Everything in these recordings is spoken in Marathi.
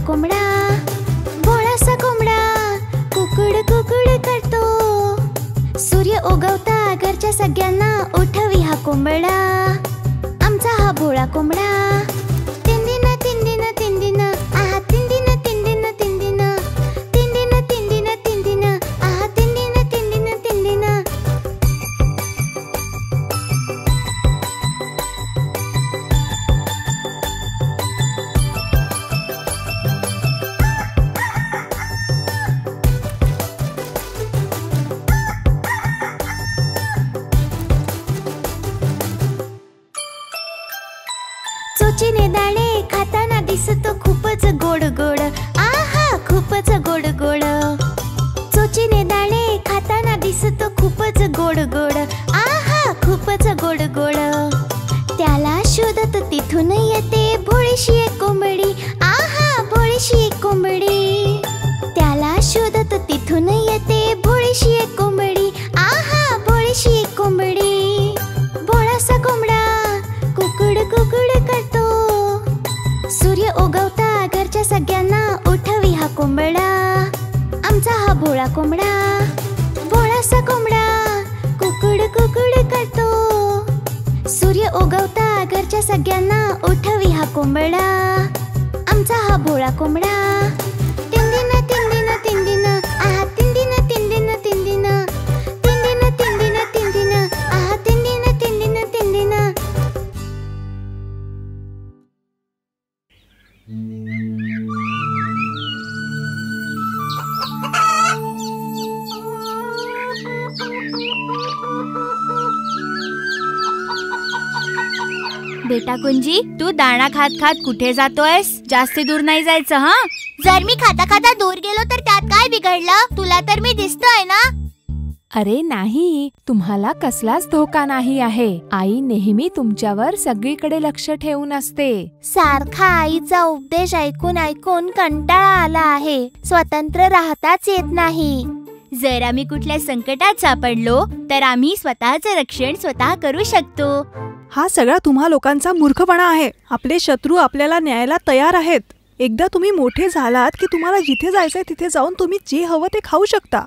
कोंबडा, भोळासा कोंबडा कुकुड कुकुड करतो. सूर्य उगवता घरच्या सगळ्यांना उठवी हा कोंबडा. आमचा हा भोळा कोंबडा. तिंदिन तिंदिन तिंदिन आहा तिंदिन तिंदिन तिंदिन तिंदिन तिंदिन तिंदिन आहा तिंदिन तिंदिन तिंदिन. चोचीने दाणे खाताना दिसतो खूपच गोड गोड. आहा खूपच गोड गोड. चोचीने दाणे खाताना दिसतो खूपच गोड गोड. आहा खूपच गोड गोड. त्याला शोधत तिथून येते भोळीशी एक कोंबडी. आहा भोळीशी एक कोंबडी. त्याला शोधत तिथून येते भोळीशी एक कोंबडी. आहा भोळीशी एक कोंबडी. भोळासा कोंबडा कुकुड कुकुड करतो. सूर्य उगवता घरच्या सगळ्यांना उठवी हा कोंबडा. आमचा हा भोळा कोंबडा. भोळासा कोंबडा कुकुड कुकुड करतो. सूर्य उगवता घरच्या सगळ्यांना उठवी हा कोंबडा. आमचा हा भोळा कोंबडा. तिंदिन तिंदिन तिंदिन आहा तिंदिन तिंदिन तिंदिन तिंदिन तिंदिन तिंदिन आहा तिंदिन तिंदिन तिंदिन. बेटा कुंजी, तू दाणा खात खात कुठे जातोयस? जास्ती दूर नाही जायचं हा. जर मी खाता खाता दूर गेलो तर त्यात काय बिघडलं? तुला तर मी दिसतोय ना. अरे नाही, तुम्हाला कसलाच धोका नाही आहे. आई नेहमी तुमच्यावर सगळीकडे लक्ष ठेवून असते. सारखा आईचा उपदेश ऐकून ऐकून कंटाळा आला आहे. स्वतंत्र राहताच येत नाही. जर आम्ही कुठल्या संकटात सापडलो तर आम्ही स्वतःचं रक्षण स्वतः करू शकतो. हा सगळा तुम्हा लोकांचा मूर्खपणा आहे. आपले शत्रू आपल्याला न्यायला तयार आहेत. एकदा तुम्ही मोठे झालात की तुम्हाला जिथे जायचंय तिथे जाऊन तुम्ही जे हवं ते खाऊ शकता.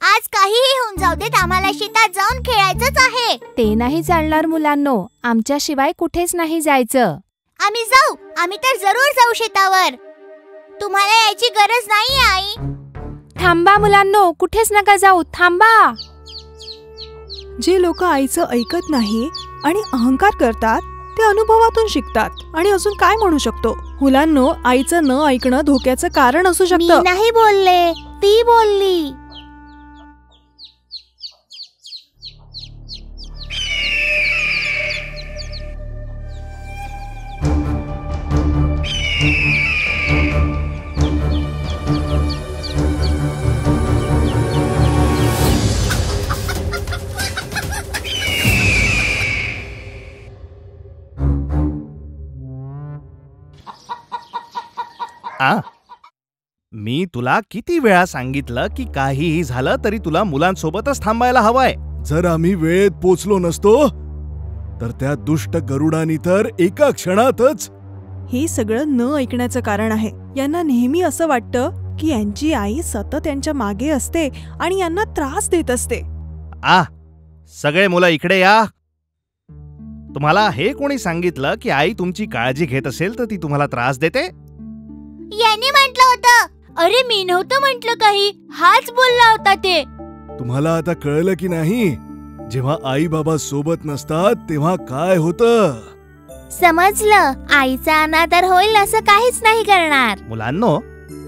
आज काहीही होऊन जाऊ देत, आम्हाला शेतात जाऊन खेळायचंच आहे. ते नाही चालणार मुलांनो. आमच्याशिवाय कुठेच नाही जायचं. आम्ही जाऊ. आम्ही तर जरूर जाऊ शेतावर. तुम्हाला यायची गरज नाहीये आई. थांबा मुलांनो, कुठेच नका जाऊ. थांबा. जे लोक आईचं ऐकत नाही आणि अहंकार करतात ते अनुभवातून शिकतात. आणि अजून काय म्हणू शकतो? मुलांनो, आईचं न ऐकणं धोक्याचं कारण असू मी शकतं. नाही बोलले, ती बोलली. मी तुला किती वेळा सांगितलं की काहीही झालं तरी तुला मुलांसोबतच थांबायला हवंय. जर आम्ही वेळेत पोचलो नसतो तर त्या दुष्ट गरुडानी तर एका क्षणातच. हे सगळं न ऐकण्याचं कारण आहे. यांना नेहमी असं वाटतं की यांची आई सतत यांच्या मागे असते आणि यांना त्रास देत असते. सगळे मुलं इकडे या. तुम्हाला हे कोणी सांगितलं की आई तुमची काळजी घेत असेल तर ती तुम्हाला त्रास देते? यांनी म्हटलं होतं. अरे मी नव्हतं म्हटलं काही, हाच बोलला होता ते. तुम्हाला आता कळलं की नाही, जेव्हा आई बाबा सोबत नसतात तेव्हा काय होतं? समजलं. आईचा अनादर होईल असं काहीच नाही करणार. मुलांनो,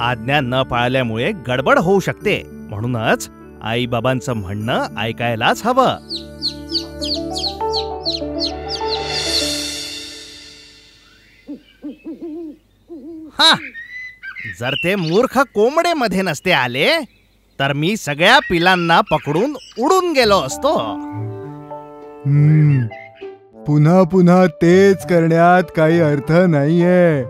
आज्ञा न पाळल्यामुळे गडबड होऊ शकते. म्हणूनच आई बाबांचं म्हणणं ऐकायलाच हवं. जर ते मूर्ख कोंबडे मध्ये नसते आले तर मी सगळ्या पिलांना पकडून उडून गेलो असतो. पुन्हा पुन्हा तेच करण्यात काही अर्थ नाहीये.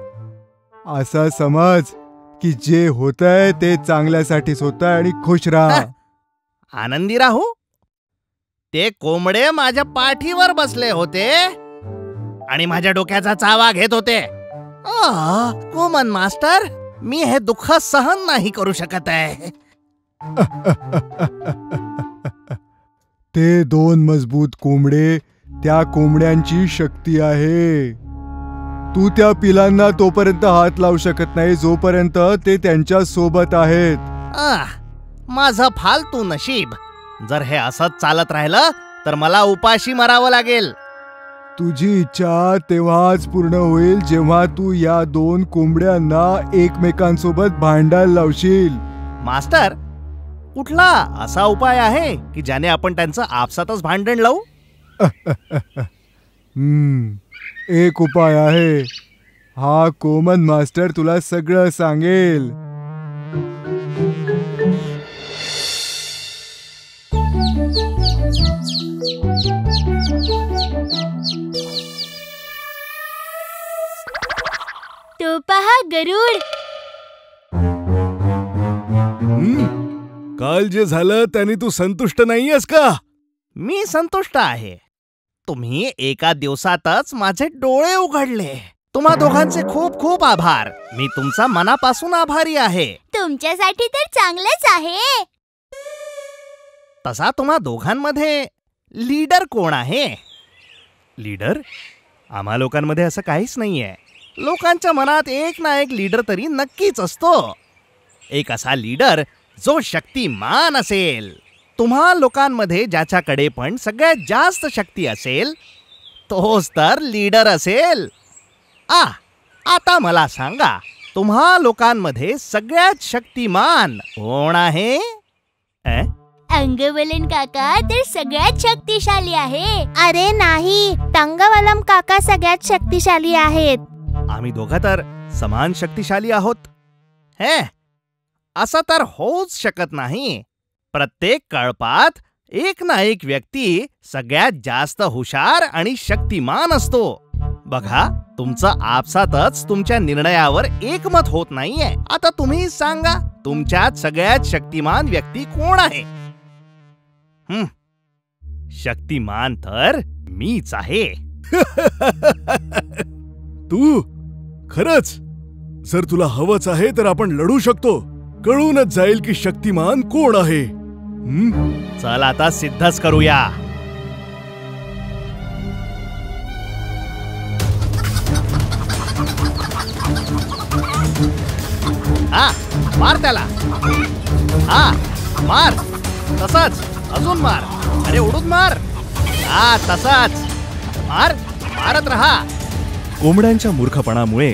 असा समज की जे होतंय ते चांगल्यासाठीच होतंय आणि खुश राहा. आनंदी राहू. ते कोंबडे माझ्या पाठीवर बसले होते आणि माझ्या डोक्याचा चावा घेत होते. कोमन मास्टर, मी हे दुःख सहन नाही करू शकत आहे. ते 2 मजबूत कोंबडे, त्या कोंबड्यांची शक्ती आहे. तू त्या पिलांना तोपर्यंत हात लावू शकत नाही जोपर्यंत ते त्यांच्या सोबत आहेत. माझं फालतू नशीब. जर हे असंच चालत राहिलं तर मला उपाशी मरावं लागेल. तुझी इच्छा तेव्हाच पूर्ण होईल जेव्हा तू या 2 कोंबड्यांना एकमेकांसोबत भांडायला लावशील. मास्टर, कुठला असा उपाय आहे की ज्याने आपण त्यांचं आपसातच भांडण लावू? एक उपाय आहे. हा कोमन मास्टर तुला सगळं सांगेल. तो पहा गरुड. काल जे झालं त्याने तू संतुष्ट नाहीयेस का? मी संतुष्ट आहे. तुम्ही एका दिवसातच माझे डोळे उघडले. तुम्हा दोघांचे खूप खूप आभार. मी तुमचा मनापासून आभारी आहे. तुमच्यासाठी तर चांगलंच आहे. तसा तुम्हा दोघांमध्ये लीडर कोण आहे? लीडर? आम्हा लोकांमध्ये असं काहीच नाहीये. लोकांच्या मनात एक ना एक लीडर तरी नक्कीच असतो. एक असा लीडर जो शक्तिमान असेल. तुम्हा लोकांमध्ये ज्याच्याकडे पण सगळ्यात जास्त शक्ती असेल तोच तर लीडर असेल. आता मला सांगा, तुम्हा लोकांमध्ये सगळ्यात शक्तिमान कोण आहे? अंगवलन काका तर सगळ्यात शक्तिशाली आहे. अरे नाही, तंगवलम काका सगळ्यात शक्तिशाली आहेत. आम्ही दोघं तर समान शक्तिशाली आहोत. असं तर होऊच शकत नाही. प्रत्येक कळपात एक ना एक व्यक्ती सगळ्यात जास्त हुशार आणि शक्तिमान असतो. बघा, तुमचं आपसातच तुमच्या निर्णयावर एकमत होत नाहीये. आता तुम्ही सांगा, तुमच्यात सगळ्यात शक्तिमान व्यक्ती कोण आहे? शक्तिमान तर मीच आहे. तू खरंच? जर तुला हवंच आहे तर आपण लढू शकतो. कळूनच जाईल की शक्तिमान कोण आहे. चल आता सिद्धच करूया. मार त्याला. मार. तसाच अजून मार. अरे उडून मार. तसाच मार. मारत राहा. कोंबड्यांच्या मूर्खपणामुळे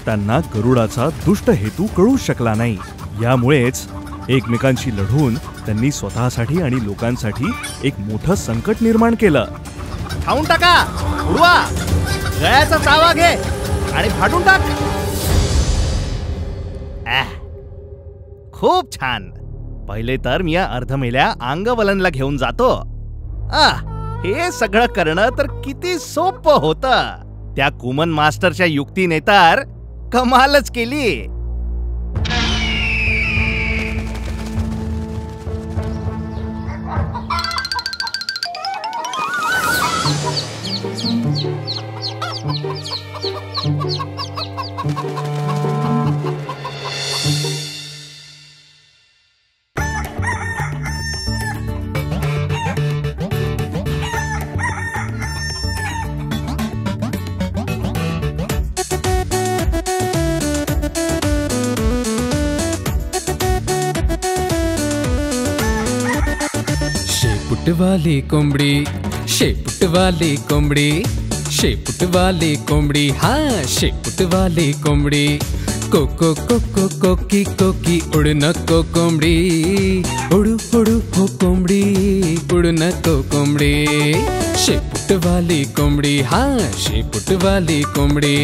त्यांना गरुडाचा दुष्ट हेतू कळू शकला नाही. यामुळेच एकमेकांशी लढून त्यांनी स्वतःसाठी आणि लोकांसाठी एक मोठं संकट निर्माण केलं. खाऊन टाका. उडवा. गळ्याचा चावा घे आणि फाटून टाक. खूप छान. पहिले तर मी या अर्धमेल्या अंगवलनला घेऊन जातो. हे सगळं करणं तर किती सोपं होतं. त्या कुमन मास्टरच्या युक्तीने तर कमालच केली. वाली कोंबडी, शेपूट वाली कोंबडी, शेपूट वाली कोंबडी, हाँ शेपूट वाली कोंबडी. कोको कोको कोकी कोकी उड़ नको कोंबडी, उड़ू उड़ू हो कोंबडी, उड़ नको कोंबडी. शेपूट वाली कोंबडी, हाँ शेपूट वाली कोंबडी.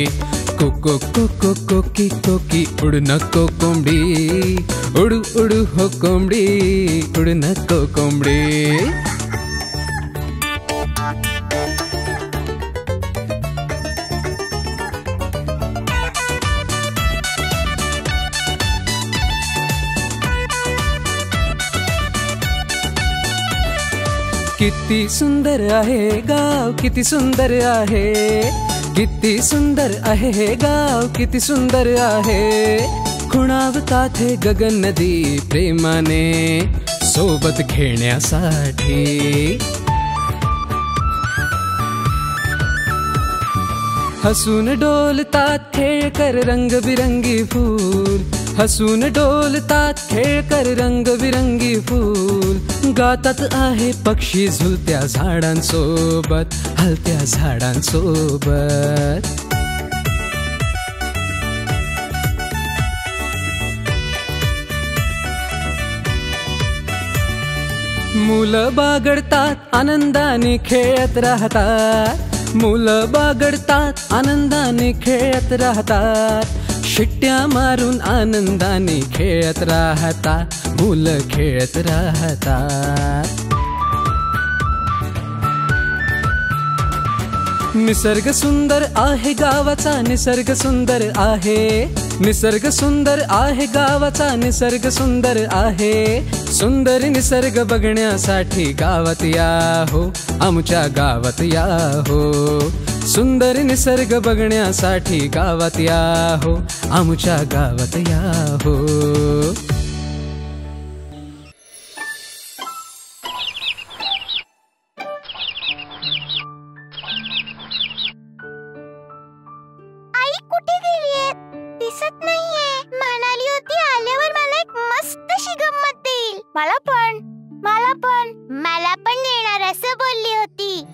कोको कोको कोकी कोकी उड़ नको कोंबडी, उड़ू उड़ू हो कोंबडी, उड़ नको कोंबडी. किती सुंदर आहे गाव, किती सुंदर आहे, किती सुंदर आहे हे गाव, किती सुंदर आहे. खुणावतात हे गगन नदी प्रेमाने सोबत खेळण्यासाठी. हसून डोलतात खेळकर रंगबिरंगी फूल, हसून डोलतात खेळकर रंगबिरंगी फूल. गातात आहे पक्षी झुलत्या झाडांसोबत, हलत्या झाडांसोबत. मुलं बागडतात आनंदाने खेळत राहतात, मुलं बागडतात आनंदाने खेळत राहतात. शिट्ट्या मारून आनंदाने खेळत राहतात, मुलं खेळत राहतात. निसर्ग सुंदर आहे गावाचा, निसर्ग सुंदर आहे, निसर्ग सुंदर आहे गावाचा, निसर्ग सुंदर आहे. सुंदर निसर्ग बघण्यासाठी गावात या हो, आमच्या गावात या हो. सुंदर निसर्ग बघण्यासाठी गावात या हो, आमच्या गावात या हो. आई कुठे गेलीये? दिसत नाहीये. म्हणाली होती आल्यावर मला एक मस्तशी गंमत देईल. मला पण देणार असं बोलली होती.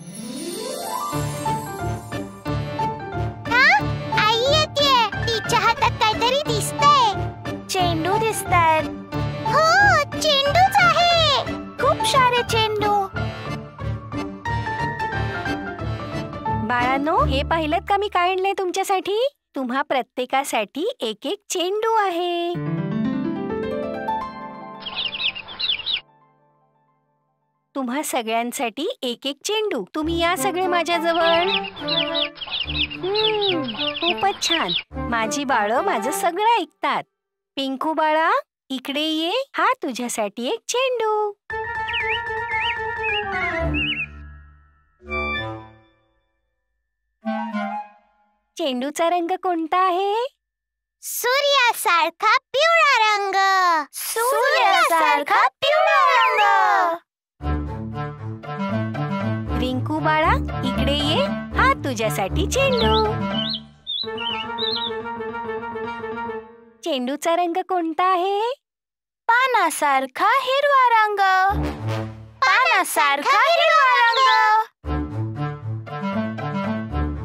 आई येते. तिच्या हातात काहीतरी दिसतंय. चेंडू दिसतायत. हो, चेंडूच आहे. खूप सारे चेंडू. बाळांनो, हे पाहिलं का मी काय आणलंय तुमच्यासाठी? तुम्हा प्रत्येकासाठी एक एक चेंडू आहे. तुम्हा सगळ्यांसाठी एक एक चेंडू. तुम्ही या सगळे माझ्याजवळ. खूपच छान. माझी बाळं माझं सगळं ऐकतात. पिंकू बाळा, इकडे ये. हा तुझ्यासाठी एक चेंडू. चेंडूचा रंग कोणता आहे? सूर्यासारखा पिवळा रंग. सूर्यासारखा पिवळा रंग. रिंकू बाळा, इकडे ये. हा तुझ्यासाठी चेंडू. चेंडूचा रंग कोणता आहे? पानासारखा हिरवा रंग. पानासारखा हिरवा रंग.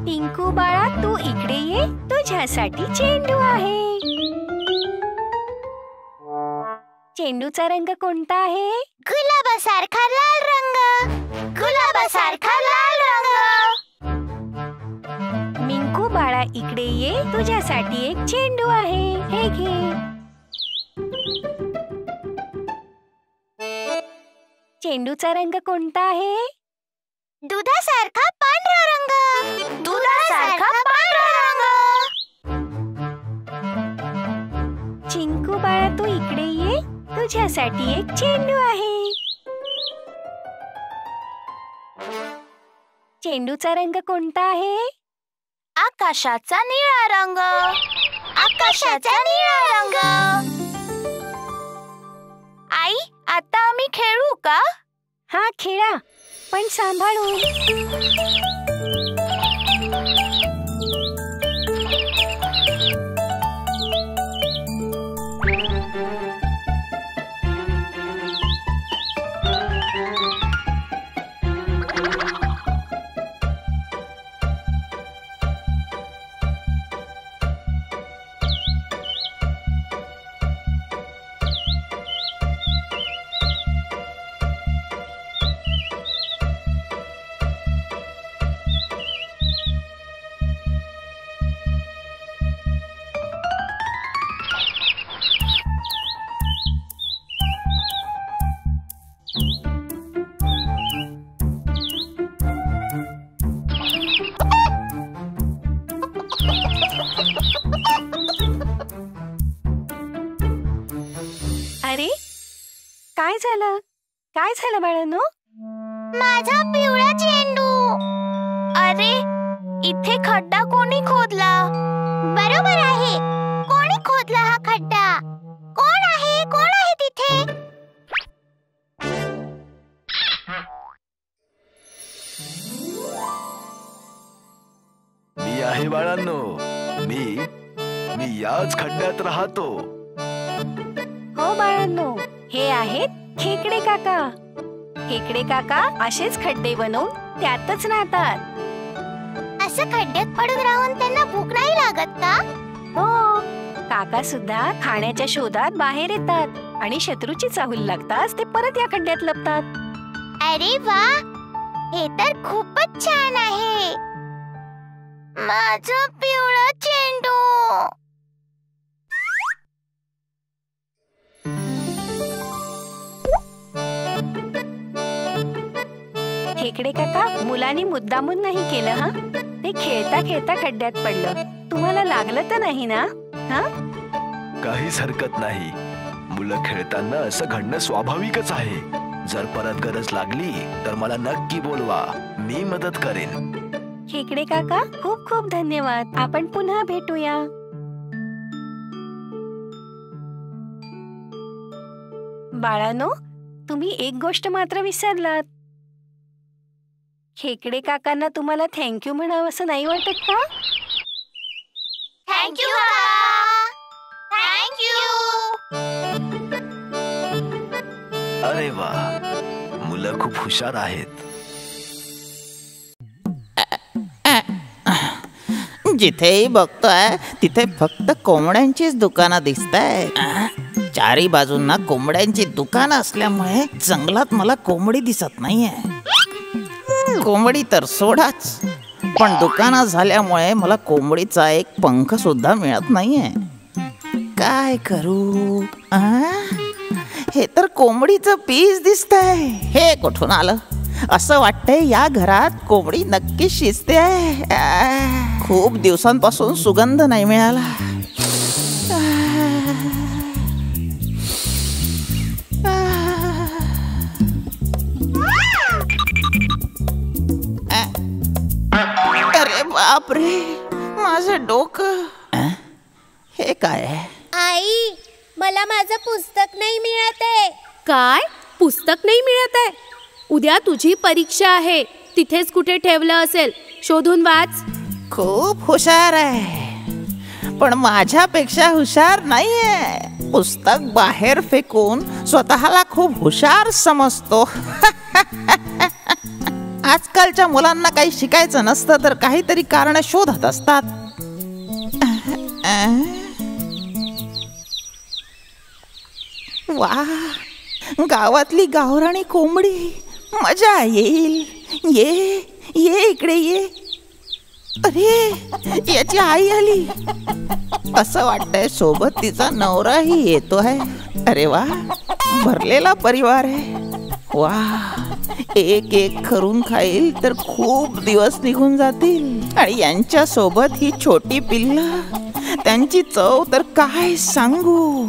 पिंकू बाळा, तू इकडे ये. तुझ्यासाठी चेंडू आहे. चेंडूचा रंग कोणता आहे? गुलाबासारखा लाल रंग. गुलाबासारखा लाल रंग. मिंकू बाळा, इकडे ये. तुझ्यासाठी एक चेंडू आहे. हे घे. चेंडूचा रंग कोणता आहे? दुधासारखा पांढरा रंग. दुधासारखा पांढरा रंग. चिंकू बाळा, तू इकडे ये. तुझ्यासाठी एक चेंडू आहे. चेंडूचा रंग कोणता आहे? आकाशाचा निळा रंग. आकाशाचा निळा रंग. आई, आता आम्ही खेळू का? हा, खेळा, पण सांभाळून. अरे, काय झालं? काय झालं बाळांनो? माझा पिवळा चेंडू. अरे, इथे खड्डा कोणी खोदला? बरोबर आहे, कोणी खोदला हा खड्डा? मी याच खड्ड्यात राहतो. हो बाळांनो, हे आहेत खेकडे काका. खेकडे काका असेच खड्डे बनवून त्यातच राहतात. असं खड्ड्यात पडून राहून त्यांना भूक नाही लागत का? हो, काका सुद्धा खाण्याच्या शोधात बाहेर येतात आणि शत्रूची चाहूल लागताच ते परत या खड्ड्यात लपतात. अरे वा, हे तर खूपच छान आहे. माझं पिवळं चेंडू. खेकडे काका मुलांनी मुद्दामून नाही केलं हा. ते खेळता खेळता खड्ड्यात पडलं. तुम्हाला लागलं तर नाही ना? हा, काहीच हरकत नाही. मुलं खेळताना असं घडणं स्वाभाविकच आहे. जर परत गरज लागली तर मला नक्की बोलवा, मी मदत करेन. खेकडे काका खूप खूप धन्यवाद. आपण पुन्हा भेटूया. बाळांनो, तुम्ही एक गोष्ट मात्र विसरलात. खेकडे काकांना तुम्हाला थँक्यू म्हणावं असं नाही वाटत का? Thank you thank you. अरे वा, मुलं खूप हुशार आहेत. जिथेही बघतोय तिथे फक्त कोंबड्यांचीच दुकानं दिसतायत. चारी बाजूंना कोंबड्यांची दुकानं असल्यामुळे जंगलात मला कोंबडी दिसत नाहीये. कोंबडी तर सोडाच, पण दुकानं झाल्यामुळे मला कोंबडीचा एक पंख सुद्धा मिळत नाहीये. काय करू? हे तर कोंबडीचं पीस दिसतंय. हे कुठून आलं? असं वाटतंय या घरात कोंबडी नक्की शिजते आहे. खूप दिवसांपासून सुगंध नाही मिळाला. अरे बापरे, माझं डोकं. हे काय आहे? आई, मला माझं पुस्तक नाही मिळत आहे. काय? पुस्तक नाही मिळत आहे? उद्या तुझी परीक्षा आहे. तिथेच कुठे ठेवलं असेल, शोधून वाच. खूप हुशार आहे, पण माझ्यापेक्षा हुशार नाहीये. पुस्तक बाहेर फेकून स्वतःला खूप हुशार समजतो. आजकालच्या मुलांना काही शिकायचं नसतं तर काहीतरी कारण शोधत असतात. वा, गावातली गावराणी कोंबडी. मजा येईल. ये ये इकडे ये. अरे, याची आई आली. असं वाटतंय सोबत तिचा नवराही येतोय. अरे वा, भरलेला परिवार आहे. वा, एक एक करून खाईल तर खूप दिवस निघून जातील. आणि यांच्या सोबत ही छोटी पिल्लं, त्यांची चव तर काय सांगू.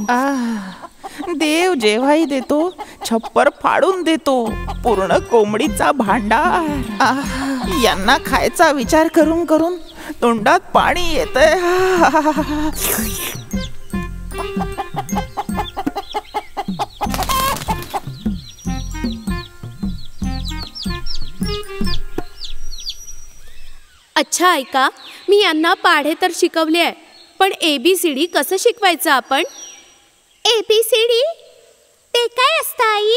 देव जेव्हाही देतो छप्पर फाडून देतो. पूर्ण कोंबडीचा भांडार. यांना खायचा विचार करून करून तोंडात पाणी येतंय. अच्छा, ऐका, मी यांना पाढे तर शिकवले आहे, पण ABCD कसं शिकवायचं आपण? ABCD? ते काय असतं आई?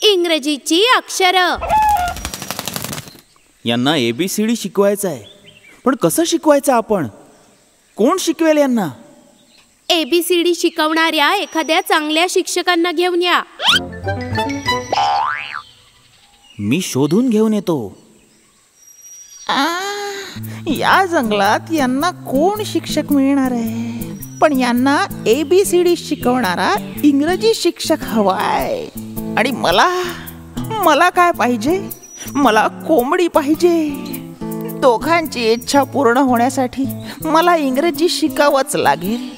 इंग्रजीची अक्षरं. यांना ABCD शिकवायचं आहे, पण कसं शिकवायचं आपण? कोण शिकवेल यांना? ABCD शिकवणाऱ्या एखाद्या चांगल्या शिक्षकांना घेऊन या. मी शोधून घेऊन येतो. या जंगलात यांना कोण शिक्षक मिळणार आहे? पण यांना ABCD शिकवणारा इंग्रजी शिक्षक हवाय. आणि मला काय पाहिजे? मला कोंबडी पाहिजे. दोघांची इच्छा पूर्ण होण्यासाठी मला इंग्रजी शिकावंच लागेल.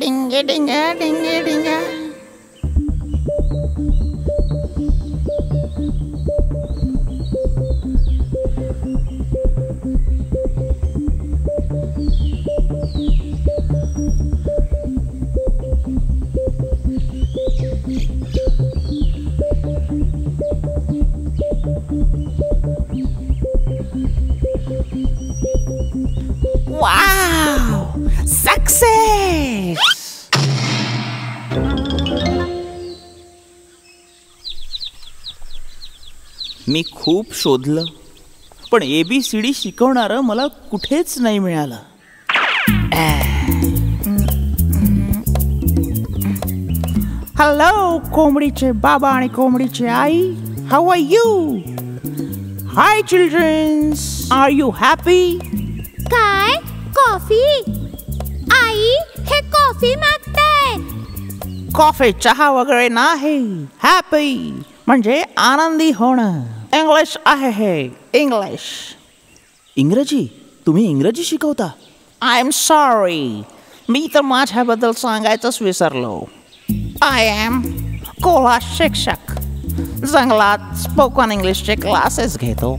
डिंगे डिंगा डिंगे डिंगा. वाव, 6. मी खूप शोधलं, पण ABCD शिकवणारं मला कुठेच नाही मिळालं. हॅलो कोंबडीचे बाबा आणि कोंबडीची आई, how are you? Hi children's, are you happy? काय कॉफी? आई हे कॉफी मागताय. कॉफी चहा वगैरे नाही, हॅपी म्हणजे आनंदी होणं. इंग्लिश आहे हे, इंग्लिश. इंग्रजी? तुम्ही इंग्रजी शिकवता? आय एम सॉरी, मी तर माझ्याबद्दल सांगायचंच विसरलो. आय एम कोल्हा शिक्षक. जंगलात स्पोकन इंग्लिशचे क्लासेस घेतो.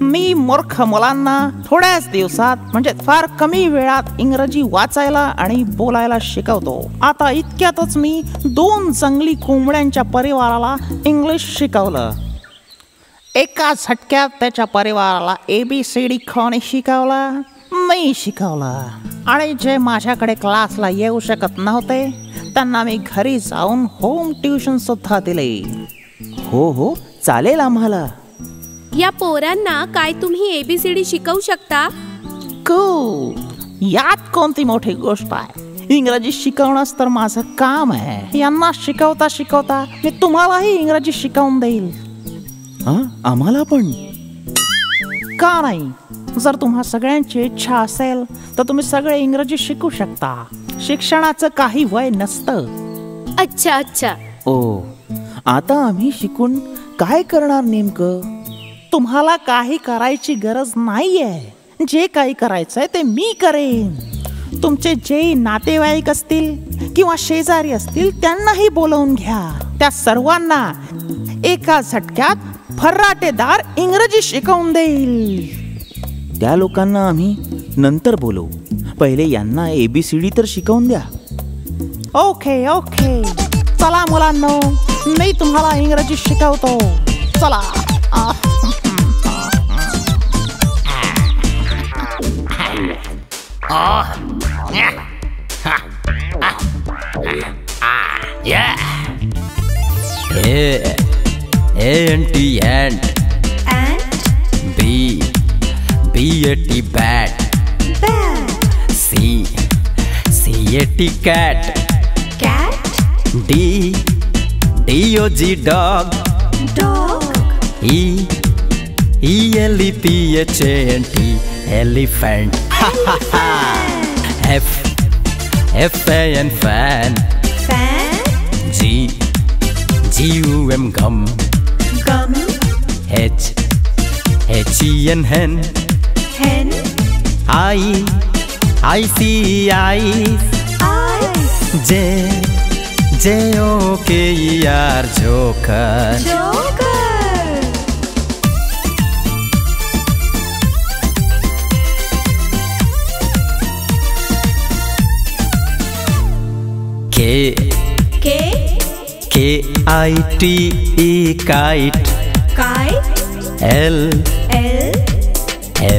मी मूर्ख मुलांना थोड्याच दिवसात म्हणजे फार कमी वेळात इंग्रजी वाचायला आणि बोलायला शिकवतो. आता इतक्यातच मी 2 जंगली कोंबड्यांच्या परिवाराला इंग्लिश शिकवलं. एका झटक्यात त्याच्या परिवाराला ABCD कोणी शिकवला? मी शिकवला. आणि जे माझ्याकडे क्लासला येऊ शकत नव्हते त्यांना मी घरी जाऊन होम ट्युशन सुद्धा दिले. हो हो, चालेल आम्हाला. या पोरांना काय तुम्ही ABCD शिकवू शकता? यात कोणती मोठी गोष्ट आहे? इंग्रजी शिकवणंच तर माझं काम आहे. यांना शिकवता शिकवता मी तुम्हालाही इंग्रजी शिकवून देईल. आम्हाला पण? का नाही? जर तुम्हा सगळ्यांची इच्छा असेल तर तुम्ही सगळे इंग्रजी शिकू शकता. शिक्षणाचं काही वय नसतं. अच्छा अच्छा. ओ, आता आम्ही शिकून काय करणार नेमकं? तुम्हाला काही करायची गरज नाहीये. जे काही करायचंय ते मी करेन. तुमचे जे नातेवाईक असतील किंवा शेजारी असतील त्यांनाही बोलवून घ्या. त्या सर्वांना एका झटक्यात फर्राटेदार इंग्रजी शिकवून देईल. त्या लोकांना आम्ही नंतर बोलवू. पहिले यांना ABCD तर शिकवून द्या. ओके ओके, चला मुलांनो, मी तुम्हाला इंग्रजी शिकवतो. चला. A&T ant. B-A-T bat. C-A-T cat. D-O-G dog. E-L-E-P-H-A-N-T elephant. F-A-N fan. G-U-M gum. H-E-N hen. I-C-E-Ice. J-O-K-E-R joker. K-I-T-E kite.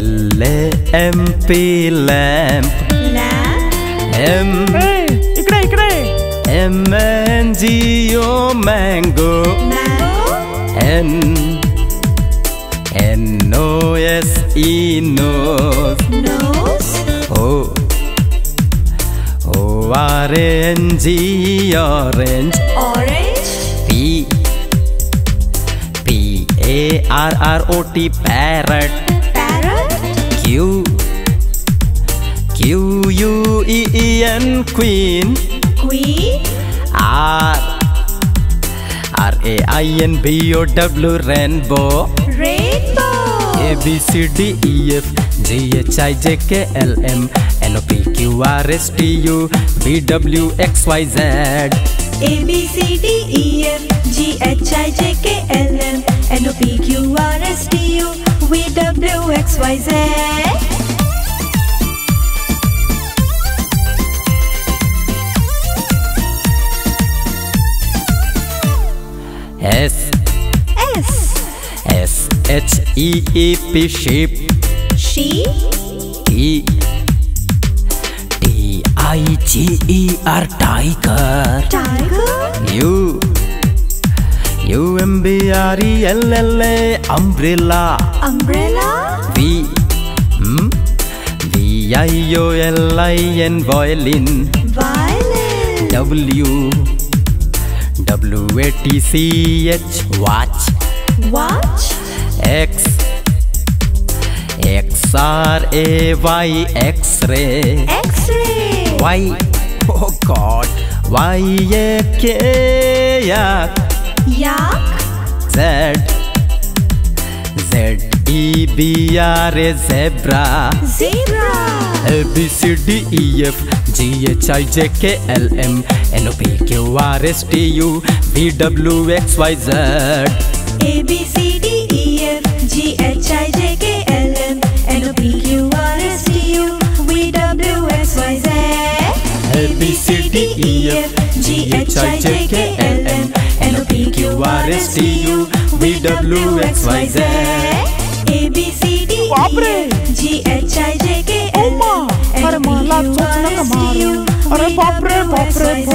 L-A-M-P lamp. M-A-N-G-O mango. N-O-S-E nose. O-R-A-N-G orange. P-A-R-R-O-T parrot. Q-U-E-E-N queen. R-A-I-N-B-O-W rainbow. A-B-C-D-E-F G-H-I-J-K-L-M N-O-P-Q-R-S-T-U V-W-X-Y-Z. A-B-C-D-E-F G-H-I-J-K-L-M N-O-P-Q-R-S-T-U V-W-X-Y-Z. S-H-E-E-P sheep. Sheep. T-I-G-E-R TIGER tiger. UMBRELLA umbrella. VIOLIN violin. WATCH watch. XRAY X-ray. Y, oh God, YAK yak. ZEBRA zebra. ABCDEF GHIJK LM NOPQRSTU VWXYZ. ABCDEF GHIJK LM NOPQRSTU VWXYZ. ABCDEF GHIJK LM NOPQRSTU VWXYZ. ABCDEF GHIJK LM NOPQRSTU VWXYZ.